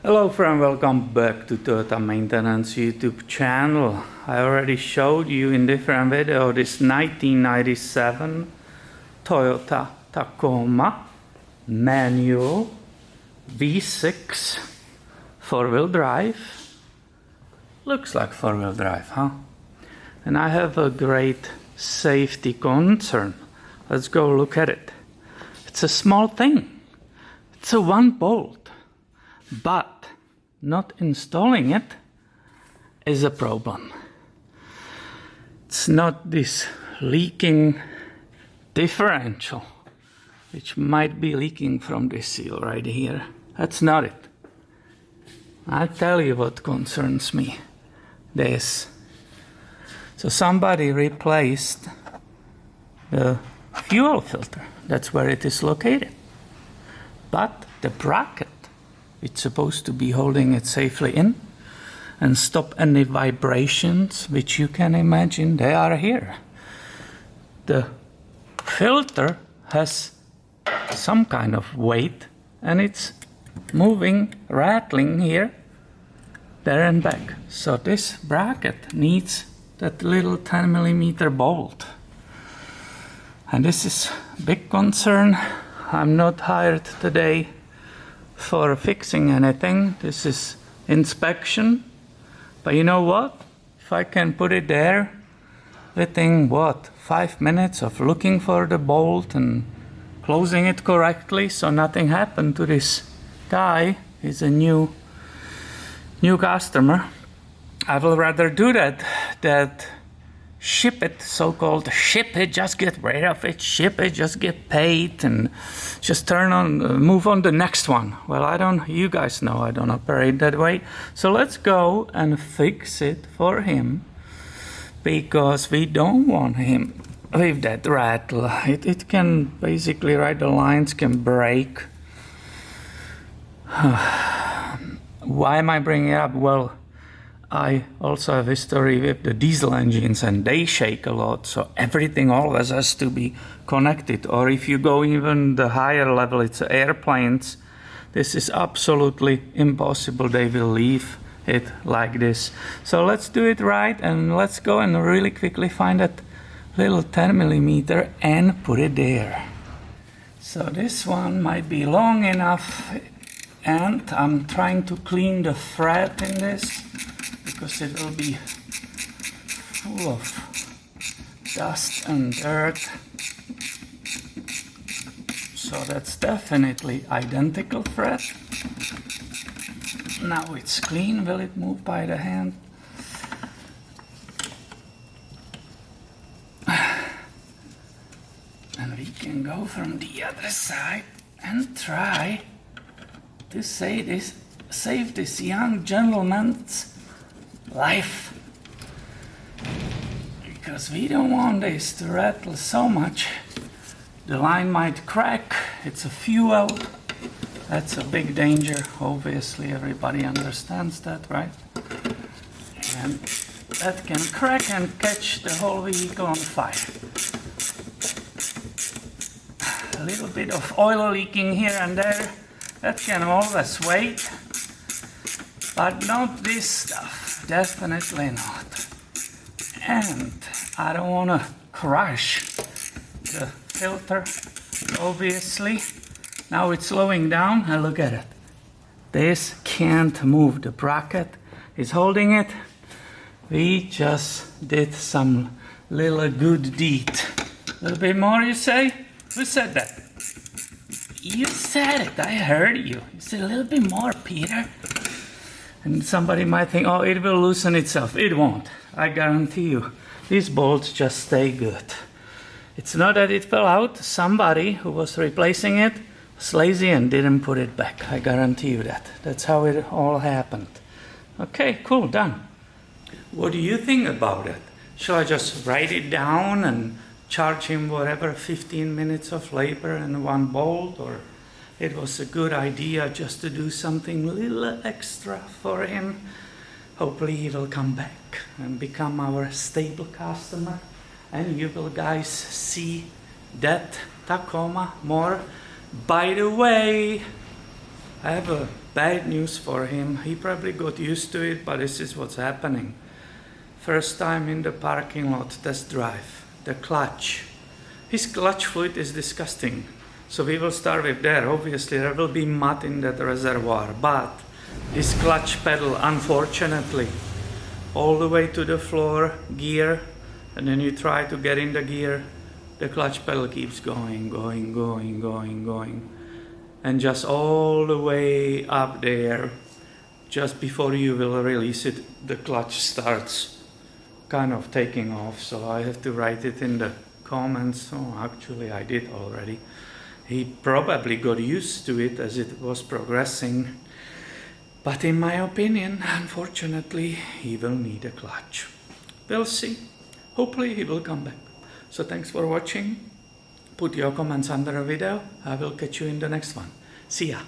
Hello friend, welcome back to Toyota Maintenance YouTube channel. I already showed you in different video this 1997 Toyota Tacoma manual V6 four-wheel drive. Looks like four-wheel drive, huh? And I have a great safety concern. Let's go look at it. It's a small thing. It's a one bolt. But not installing it is a problem. It's not this leaking differential, which might be leaking from this seal right here. That's not it. I'll tell you what concerns me. This. So somebody replaced the fuel filter. That's where it is located. But the bracket, it's supposed to be holding it safely in and stop any vibrations, which you can imagine they are here. The filter has some kind of weight and it's moving, rattling here, there and back. So this bracket needs that little 10mm bolt. And this is a big concern. I'm not hired today for fixing anything. This is inspection. But you know what? If I can put it there within 5 minutes of looking for the bolt and closing it correctly so nothing happened to this guy, he's a new customer, I will rather do that ship it, so-called ship it, just get rid of it, ship it, just get paid and just move on the next one. Well, you guys know I don't operate that way. So let's go and fix it for him, because we don't want him with that rattle. It can basically, right, the lines can break. Why am I bringing it up? Well, I also have history with the diesel engines and they shake a lot, so everything always has to be connected. Or if you go even the higher level, it's airplanes, this is absolutely impossible. They will leave it like this. So let's do it right, and let's go and really quickly find that little 10mm and put it there. So this one might be long enough, and I'm trying to clean the thread in this, because it will be full of dust and dirt. So that's definitely identical thread. Now it's clean. Will it move by the hand? And we can go from the other side and try to save this young gentleman's life, because we don't want this to rattle so much. The line might crack. It's a fuel. That's a big danger. Obviously everybody understands that, right? And that can crack and catch the whole vehicle on fire. A little bit of oil leaking here and there, that can always wait, but not this stuff. Definitely not. And I don't want to crush the filter, obviously. Now it's slowing down, and look at it. This can't move. The bracket is holding it. We just did some little good deed. A little bit more, you say? Who said that? You said it, I heard you. You said a little bit more, Peter. And somebody might think, oh, it will loosen itself. It won't. I guarantee you. These bolts just stay good. It's not that it fell out. Somebody who was replacing it was lazy and didn't put it back. I guarantee you that. That's how it all happened. Okay, cool, done. What do you think about it? Shall I just write it down and charge him whatever, 15 minutes of labor and one bolt? Or it was a good idea just to do something a little extra for him? Hopefully he will come back and become our stable customer, and you will guys see that Tacoma more. By the way, I have a bad news for him. He probably got used to it, but this is what's happening. First time in the parking lot test drive, the clutch. His clutch fluid is disgusting. So we will start with there. Obviously there will be mud in that reservoir, but this clutch pedal, unfortunately, all the way to the floor, gear, and then you try to get in the gear, the clutch pedal keeps going. And just all the way up there, just before you will release it, the clutch starts kind of taking off. So I have to write it in the comments. Oh, actually I did already. He probably got used to it as it was progressing. But in my opinion, unfortunately, he will need a clutch. We'll see. Hopefully he will come back. So thanks for watching. Put your comments under the video. I will catch you in the next one. See ya.